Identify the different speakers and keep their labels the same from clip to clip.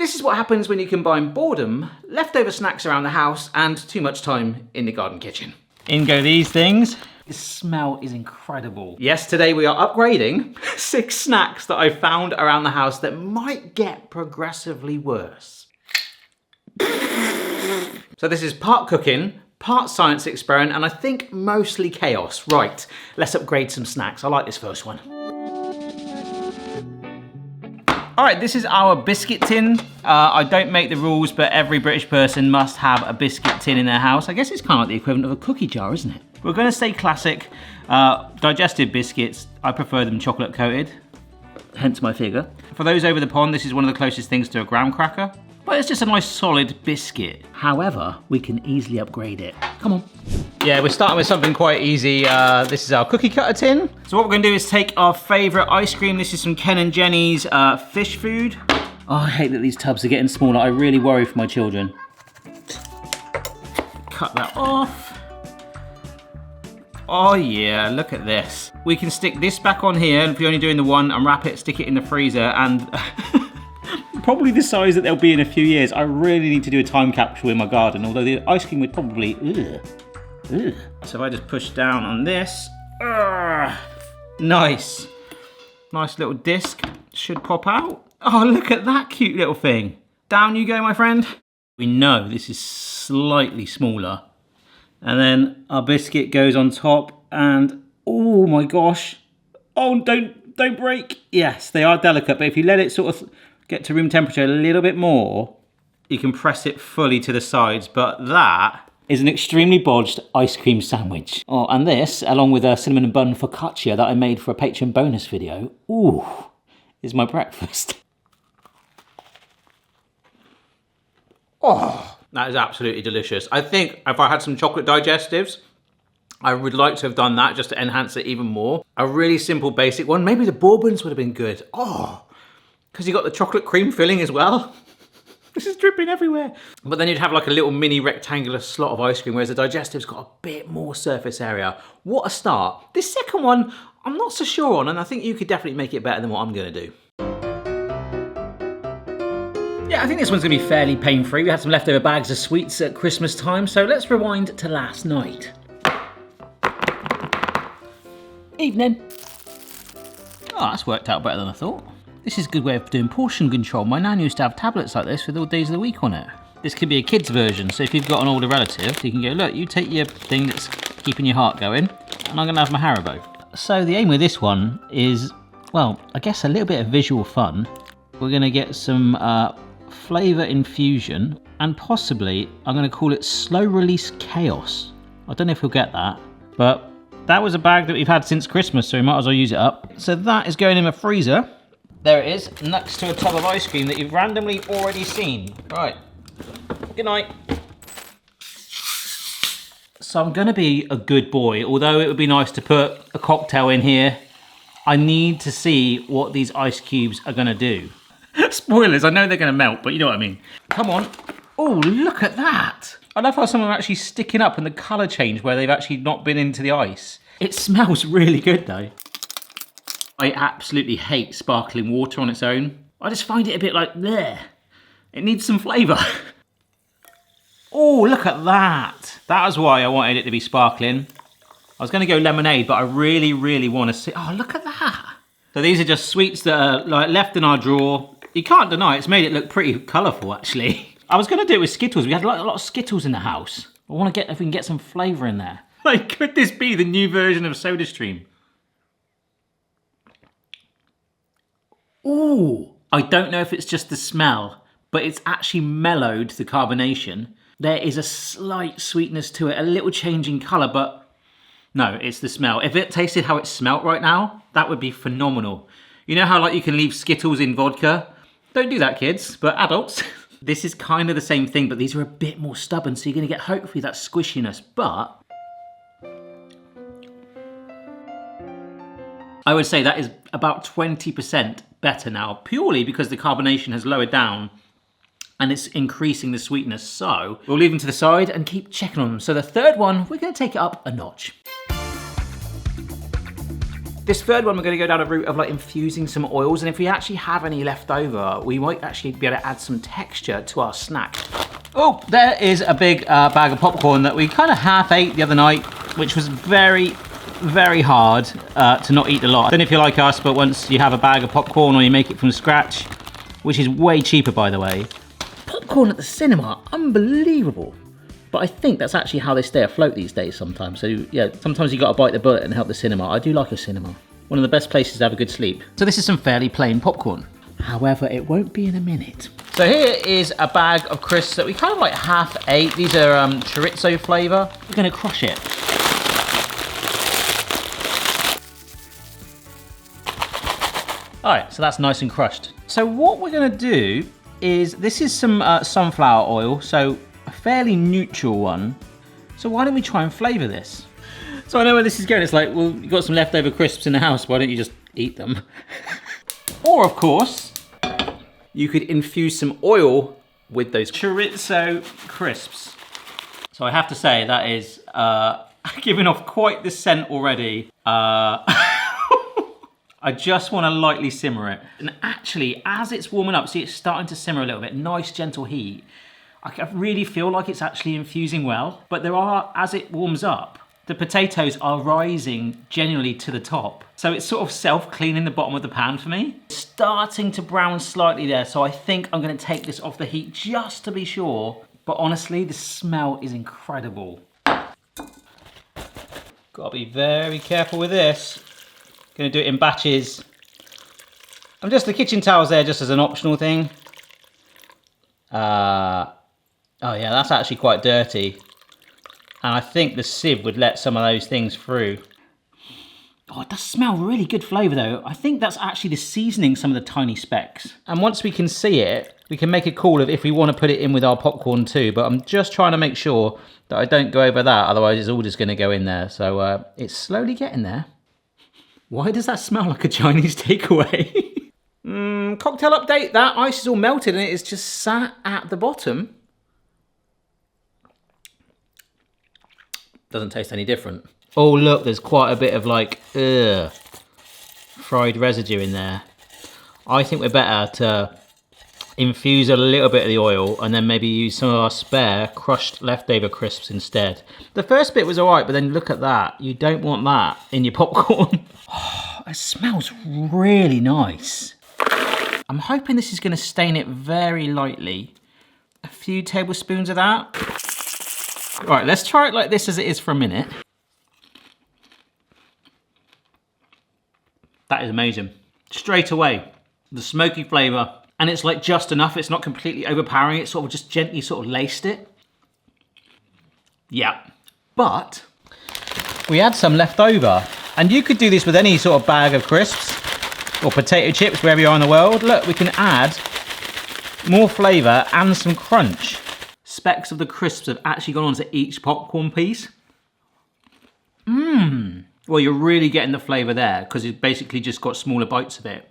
Speaker 1: This is what happens when you combine boredom, leftover snacks around the house, and too much time in the garden kitchen. In go these things. The smell is incredible. Yes, today we are upgrading 6 snacks that I found around the house that might get progressively worse. So this is part cooking, part science experiment, and I think mostly chaos. Right, let's upgrade some snacks. I like this first one. All right, this is our biscuit tin. I don't make the rules, but every British person must have a biscuit tin in their house. I guess it's kind of like the equivalent of a cookie jar, isn't it? We're gonna stay classic. Digestive biscuits, I prefer them chocolate coated, hence my figure. For those over the pond, this is one of the closest things to a graham cracker, but it's just a nice solid biscuit. However, we can easily upgrade it. Come on. Yeah, we're starting with something quite easy. This is our cookie cutter tin. So what we're gonna do is take our favorite ice cream. This is some Ken and Jenny's fish food. Oh, I hate that these tubs are getting smaller. I really worry for my children. Cut that off. Oh yeah, look at this. We can stick this back on here if you're only doing the one and wrap it, stick it in the freezer, and probably the size that they'll be in a few years. I really need to do a time capsule in my garden, although the ice cream would probably, ugh. So if I just push down on this, nice. Nice little disc, should pop out. Oh, look at that cute little thing. Down you go, my friend. We know this is slightly smaller. And then our biscuit goes on top and, oh my gosh. Oh, don't break. Yes, they are delicate, but if you let it sort of get to room temperature a little bit more, you can press it fully to the sides, but that is an extremely bodged ice cream sandwich. Oh, and this, along with a cinnamon bun focaccia that I made for a Patreon bonus video, ooh, is my breakfast. Oh, that is absolutely delicious. I think if I had some chocolate digestives, I would like to have done that just to enhance it even more. A really simple basic one. Maybe the bourbons would have been good. Oh, because you got the chocolate cream filling as well. This is dripping everywhere. But then you'd have like a little mini rectangular slot of ice cream, whereas the digestive's got a bit more surface area. What a start. This second one, I'm not so sure on, and I think you could definitely make it better than what I'm gonna do. Yeah, I think this one's gonna be fairly pain-free. We had some leftover bags of sweets at Christmas time, so let's rewind to last night. Evening. Oh, that's worked out better than I thought. This is a good way of doing portion control. My nan used to have tablets like this with all days of the week on it. This could be a kid's version, so if you've got an older relative, you can go, look, you take your thing that's keeping your heart going, and I'm gonna have my Haribo. So the aim with this one is, well, I guess a little bit of visual fun. We're gonna get some flavour infusion, and possibly, I'm gonna call it slow release chaos. I don't know if you'll get that, but that was a bag that we've had since Christmas, so we might as well use it up. So that is going in the freezer. There it is, next to a tub of ice cream that you've randomly already seen. Right, good night. So I'm gonna be a good boy, although it would be nice to put a cocktail in here. I need to see what these ice cubes are gonna do. Spoilers, I know they're gonna melt, but you know what I mean. Come on. Oh, look at that. I love how some of them are actually sticking up and the colour change where they've actually not been into the ice. It smells really good though. I absolutely hate sparkling water on its own. I just find it a bit like, bleh. It needs some flavour. Oh, look at that. That was why I wanted it to be sparkling. I was going to go lemonade, but I really, really want to see. Oh, look at that. So these are just sweets that are like left in our drawer. You can't deny it's made it look pretty colourful, actually. I was going to do it with Skittles. We had a lot of Skittles in the house. I want to get if we can get some flavour in there. Like, could this be the new version of SodaStream? Ooh, I don't know if it's just the smell, but it's actually mellowed the carbonation. There is a slight sweetness to it, a little change in colour, but no, it's the smell. If it tasted how it smelt right now, that would be phenomenal. You know how like you can leave Skittles in vodka? Don't do that, kids, but adults. This is kind of the same thing, but these are a bit more stubborn, so you're gonna get hopefully that squishiness, but I would say that is about 20% better now, purely because the carbonation has lowered down and it's increasing the sweetness. So we'll leave them to the side and keep checking on them. So the third one, we're gonna take it up a notch. This third one, we're gonna go down a route of like infusing some oils, and if we actually have any left over, we might actually be able to add some texture to our snack. Oh, there is a big bag of popcorn that we kind of half ate the other night, which was very, very hard to not eat a lot. I don't know if you're like us, but once you have a bag of popcorn or you make it from scratch, which is way cheaper, by the way. Popcorn at the cinema, unbelievable. But I think that's actually how they stay afloat these days sometimes. So yeah, sometimes you got to bite the bullet and help the cinema. I do like a cinema. One of the best places to have a good sleep. So this is some fairly plain popcorn. However, it won't be in a minute. So here is a bag of crisps that we kind of like half ate. These are chorizo flavour. We're gonna crush it. All right, so that's nice and crushed. So what we're gonna do is, this is some sunflower oil, so a fairly neutral one. So why don't we try and flavour this? So I know where this is going. It's like, well, you've got some leftover crisps in the house, why don't you just eat them? Or of course, you could infuse some oil with those chorizo crisps. So I have to say that is giving off quite the scent already. I just want to lightly simmer it. And actually, as it's warming up, see it's starting to simmer a little bit, nice gentle heat. I really feel like it's actually infusing well, but there are, as it warms up, the potatoes are rising genuinely to the top. So it's sort of self-cleaning the bottom of the pan for me. Starting to brown slightly there, so I think I'm gonna take this off the heat just to be sure. But honestly, the smell is incredible. Gotta be very careful with this. Gonna do it in batches. I'm just, the kitchen towel's there just as an optional thing. Oh yeah, that's actually quite dirty. And I think the sieve would let some of those things through. Oh, it does smell really good flavour though. I think that's actually the seasoning, some of the tiny specks. And once we can see it, we can make a call of if we want to put it in with our popcorn too. But I'm just trying to make sure that I don't go over that, otherwise it's all just going to go in there. So it's slowly getting there. Why does that smell like a Chinese takeaway? Cocktail update, that ice is all melted and it is just sat at the bottom. Doesn't taste any different. Oh look, there's quite a bit of like, fried residue in there. I think we're better to infuse a little bit of the oil and then maybe use some of our spare crushed leftover crisps instead. The first bit was all right, but then look at that. You don't want that in your popcorn. Oh, it smells really nice. I'm hoping this is gonna stain it very lightly. A few tablespoons of that. All right, let's try it like this as it is for a minute. That is amazing. Straight away, the smoky flavour, and it's like just enough. It's not completely overpowering. It's sort of just gently sort of laced it. Yeah, but we had some left over, and you could do this with any sort of bag of crisps or potato chips, wherever you are in the world. Look, we can add more flavour and some crunch. Specks of the crisps have actually gone onto each popcorn piece. Well, you're really getting the flavour there because it's basically just got smaller bites of it.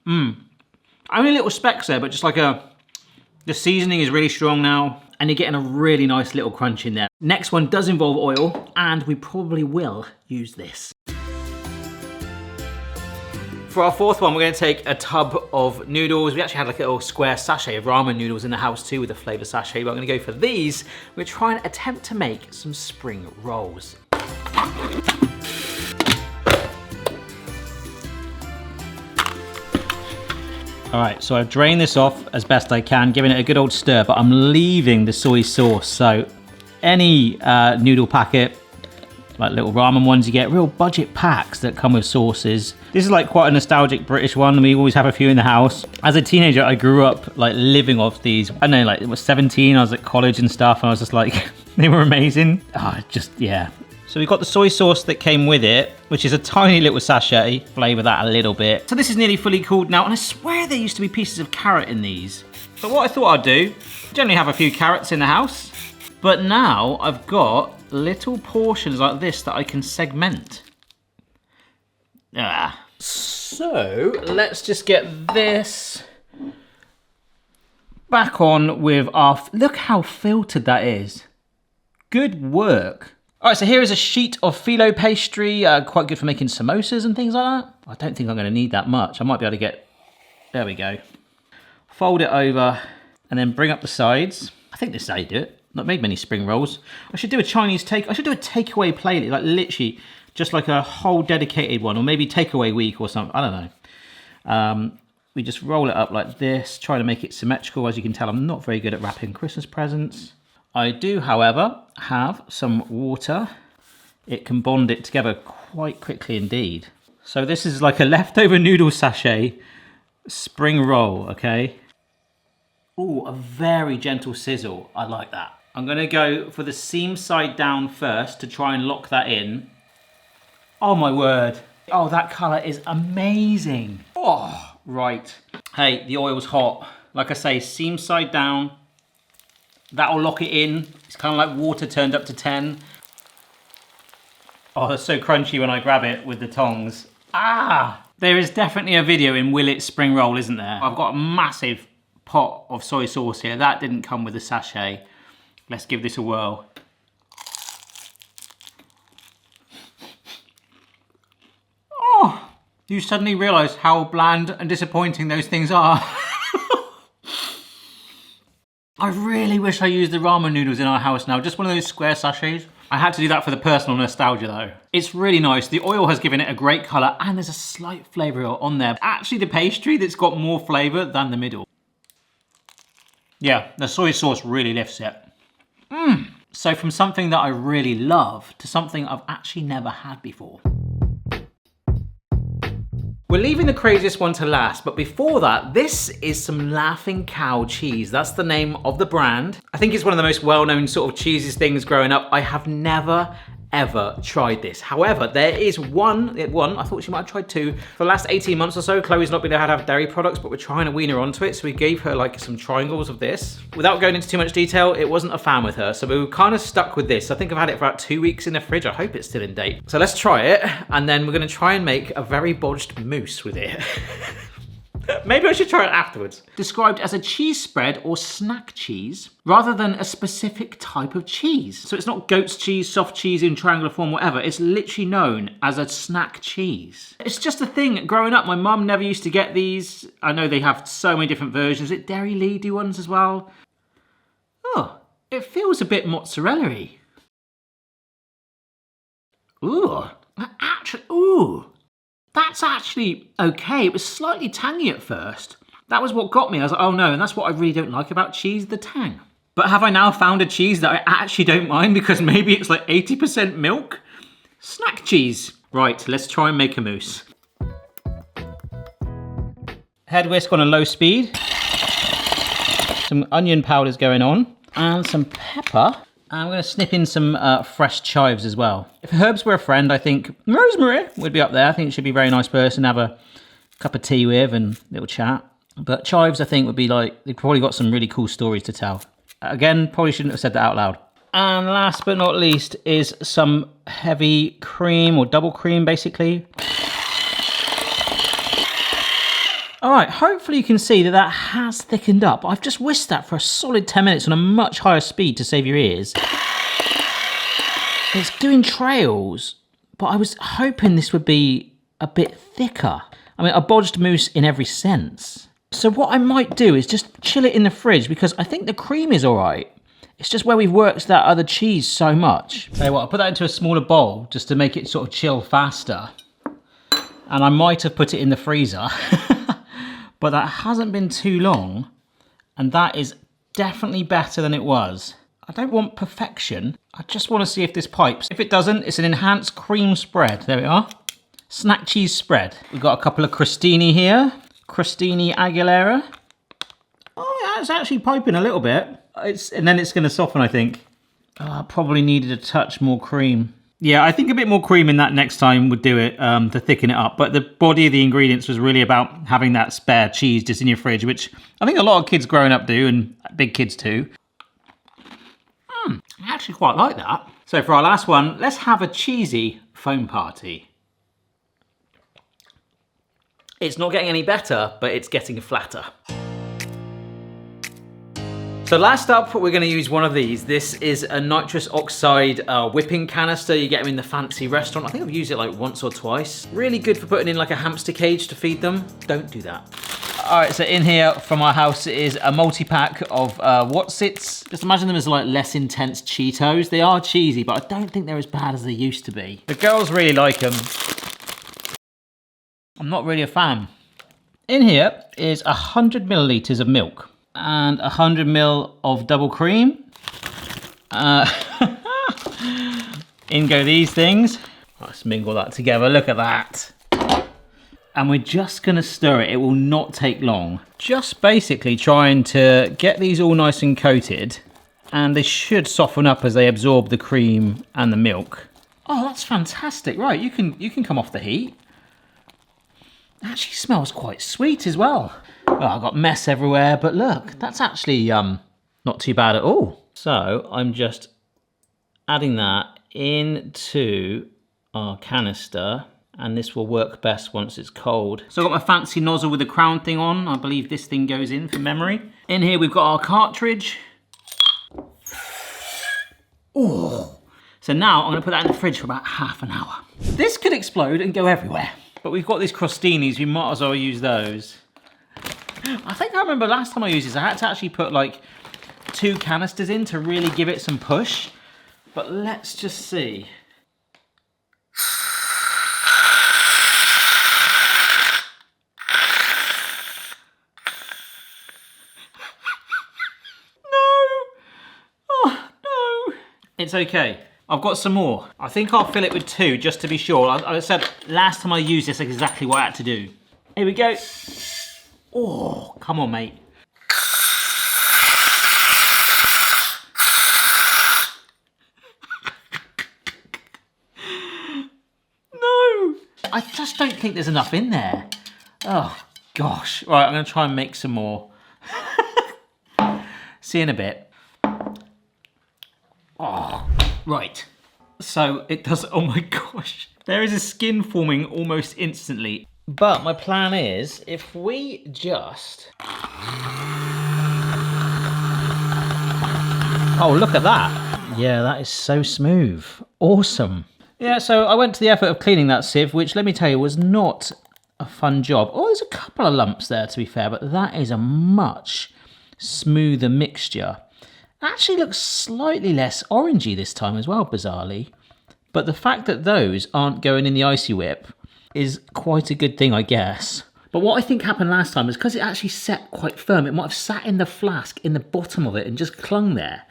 Speaker 1: Only little specks there, but just like the seasoning is really strong now and you're getting a really nice little crunch in there. Next one does involve oil and we probably will use this. For our fourth one, we're gonna take a tub of noodles. We actually had like a little square sachet of ramen noodles in the house too with a flavour sachet, but I'm gonna go for these. We're trying to attempt to make some spring rolls. All right, so I've drained this off as best I can, giving it a good old stir, but I'm leaving the soy sauce. So any noodle packet, like little ramen ones, you get real budget packs that come with sauces. This is like quite a nostalgic British one. We always have a few in the house. As a teenager, I grew up like living off these. I don't know, like it was 17, I was at college and stuff, and I was just like, they were amazing. Yeah. So we've got the soy sauce that came with it, which is a tiny little sachet. Flavour that a little bit. So this is nearly fully cooled now, and I swear there used to be pieces of carrot in these. But what I thought I'd do, generally have a few carrots in the house, but now I've got little portions like this that I can segment. So let's just get this back on with our, look how filtered that is. Good work. All right, so here is a sheet of filo pastry, quite good for making samosas and things like that. I don't think I'm gonna need that much. I might be able to get, there we go. Fold it over and then bring up the sides. I think this is how you do it. Not made many spring rolls. I should do a Chinese I should do a takeaway playlist, like literally just like a whole dedicated one, or maybe takeaway week or something, I don't know. We just roll it up like this, try to make it symmetrical. As you can tell, I'm not very good at wrapping Christmas presents. I do, however, have some water. It can bond it together quite quickly indeed. So this is like a leftover noodle sachet spring roll, okay? Ooh, a very gentle sizzle. I like that. I'm gonna go for the seam side down first to try and lock that in. Oh my word. Oh, that color is amazing. Oh, right. Hey, the oil's hot. Like I say, seam side down. That'll lock it in. It's kind of like water turned up to 10. Oh, it's so crunchy when I grab it with the tongs. Ah! There is definitely a video in Will It Spring Roll, isn't there? I've got a massive pot of soy sauce here. That didn't come with a sachet. Let's give this a whirl. Oh, you suddenly realise how bland and disappointing those things are. I really wish I used the ramen noodles in our house now, just one of those square sachets. I had to do that for the personal nostalgia though. It's really nice. The oil has given it a great colour and there's a slight flavour on there. Actually the pastry that's got more flavour than the middle. Yeah, the soy sauce really lifts it. So from something that I really love to something I've actually never had before. We're leaving the craziest one to last, but before that, this is some Laughing Cow cheese. That's the name of the brand. I think it's one of the most well-known sort of cheesiest things growing up. I have never, ever tried this. However, there is one, I thought she might have tried two. For the last 18 months or so, Chloe's not been able to have dairy products, but we're trying to wean her onto it. So we gave her like some triangles of this. Without going into too much detail, it wasn't a fan with her. So we were kind of stuck with this. I think I've had it for about 2 weeks in the fridge. I hope it's still in date. So let's try it. And then we're gonna try and make a very bodged mousse with it. Maybe I should try it afterwards. Described as a cheese spread or snack cheese, rather than a specific type of cheese. So it's not goat's cheese, soft cheese in triangular form, whatever. It's literally known as a snack cheese. It's just a thing. Growing up, my mum never used to get these. I know they have so many different versions. It Dairy Lee do ones as well. Oh, it feels a bit mozzarella-y. Ooh, actually, ooh. That's actually okay. It was slightly tangy at first. That was what got me. I was like, oh no, and that's what I really don't like about cheese, the tang. But have I now found a cheese that I actually don't mind because maybe it's like 80% milk? Snack cheese. Right, let's try and make a mousse. Head whisk on a low speed. Some onion powders going on and some pepper. I'm going to snip in some fresh chives as well. If herbs were a friend, I think rosemary would be up there. I think it should be a very nice person to have a cup of tea with and a little chat. But chives, I think, would be like, they've probably got some really cool stories to tell. Again, probably shouldn't have said that out loud. And last but not least is some heavy cream or double cream, basically. All right, hopefully you can see that that has thickened up. I've just whisked that for a solid 10 minutes on a much higher speed to save your ears. It's doing trails, but I was hoping this would be a bit thicker. I mean, a bodged mousse in every sense. So what I might do is just chill it in the fridge because I think the cream is all right. It's just where we've worked that other cheese so much. Tell you what, I'll put that into a smaller bowl just to make it sort of chill faster. And I might have put it in the freezer. But that hasn't been too long, and that is definitely better than it was. I don't want perfection, I just want to see if this pipes. If it doesn't, it's an enhanced cream spread. There we are. Snack cheese spread. We've got a couple of crostini here. Crostini Aguilera. Oh, yeah, it's actually piping a little bit. And then it's going to soften, I think. Oh, I probably needed a touch more cream. Yeah, I think a bit more cream in that next time would do it to thicken it up. But the body of the ingredients was really about having that spare cheese just in your fridge, which I think a lot of kids growing up do, and big kids too. I actually quite like that. So for our last one, let's have a cheesy foam party. It's not getting any better, but it's getting flatter. So last up, we're gonna use one of these. This is a nitrous oxide whipping canister. You get them in the fancy restaurant. I think I've used it like once or twice. Really good for putting in like a hamster cage to feed them. Don't do that. All right, so in here from our house is a multi-pack of Wotsits. Just imagine them as like less intense Cheetos. They are cheesy, but I don't think they're as bad as they used to be. The girls really like them. I'm not really a fan. In here is 100 milliliters of milk and 100 ml of double cream. In go these things. Let's mingle that together, look at that. And we're just gonna stir it, it will not take long. Just basically trying to get these all nice and coated, and they should soften up as they absorb the cream and the milk. Oh, that's fantastic. Right, you can come off the heat. It actually smells quite sweet as well. Oh, I've got mess everywhere, but look, that's actually not too bad at all. So I'm just adding that into our canister, and this will work best once it's cold. So I've got my fancy nozzle with the crown thing on. I believe this thing goes in for memory. In here we've got our cartridge. Oh. So now I'm gonna put that in the fridge for about half an hour. This could explode and go everywhere. But we've got these crostinis, we might as well use those. I think I remember last time I used this, I had to actually put like 2 canisters in to really give it some push. But let's just see. It's okay. I've got some more. I think I'll fill it with 2 just to be sure. I said last time I used this, exactly what I had to do. Here we go. Oh, come on, mate. No, I just don't think there's enough in there. Oh, gosh. Right, I'm gonna try and make some more. See you in a bit. Oh, right. So it does, oh my gosh. There is a skin forming almost instantly. But my plan is, if we just... Oh, look at that. Yeah, that is so smooth. Awesome. Yeah, so I went to the effort of cleaning that sieve, which let me tell you was not a fun job. Oh, there's a couple of lumps there to be fair, but that is a much smoother mixture. Actually looks slightly less orangey this time as well, bizarrely. But the fact that those aren't going in the icy whip is quite a good thing, I guess. But what I think happened last time is because it actually set quite firm, it might have sat in the flask in the bottom of it and just clung there.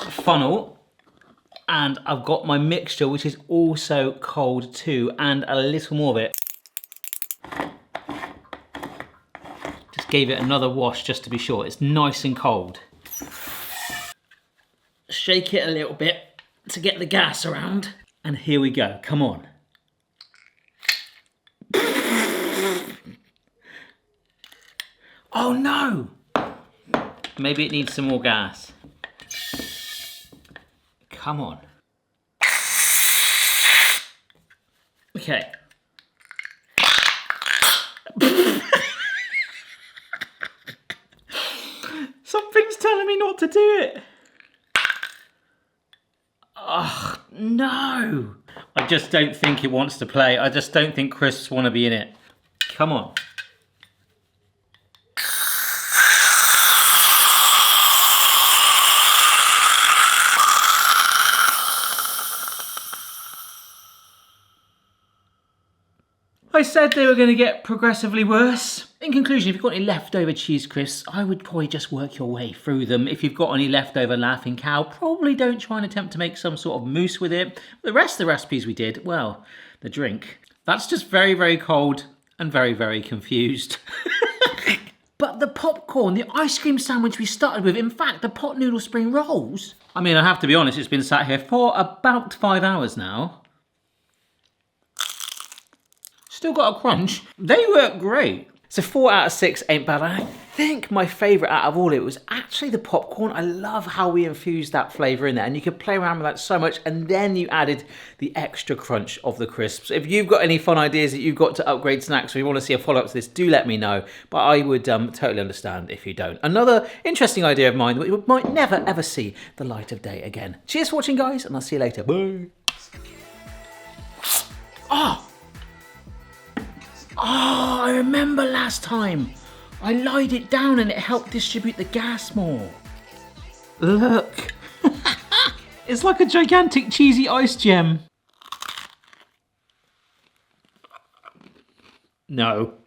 Speaker 1: Funnel, and I've got my mixture, which is also cold too, and a little more of it. Just gave it another wash just to be sure. It's nice and cold. Shake it a little bit to get the gas around. And here we go, come on. Oh no! Maybe it needs some more gas. Come on. Okay. Something's telling me not to do it. Oh, no. I just don't think it wants to play. I just don't think crisps want to be in it. Come on. I said they were going to get progressively worse. In conclusion, if you've got any leftover cheese crisps, I would probably just work your way through them. If you've got any leftover Laughing Cow, probably don't try and attempt to make some sort of mousse with it. The rest of the recipes we did, well, the drink, that's just very, very cold and very, very confused. But the popcorn, the ice cream sandwich we started with, in fact, the pot noodle spring rolls. I mean, I have to be honest, it's been sat here for about 5 hours now. Still got a crunch. They work great. So 4 out of 6 ain't bad. I think my favourite out of all it was actually the popcorn. I love how we infused that flavour in there, and you could play around with that so much, and then you added the extra crunch of the crisps. If you've got any fun ideas that you've got to upgrade snacks, or you want to see a follow-up to this, do let me know, but I would totally understand if you don't. Another interesting idea of mine that we might never ever see the light of day again. Cheers for watching, guys, and I'll see you later. Bye. Oh, I remember last time. I lied it down and it helped distribute the gas more. Look. It's like a gigantic cheesy ice gem. No.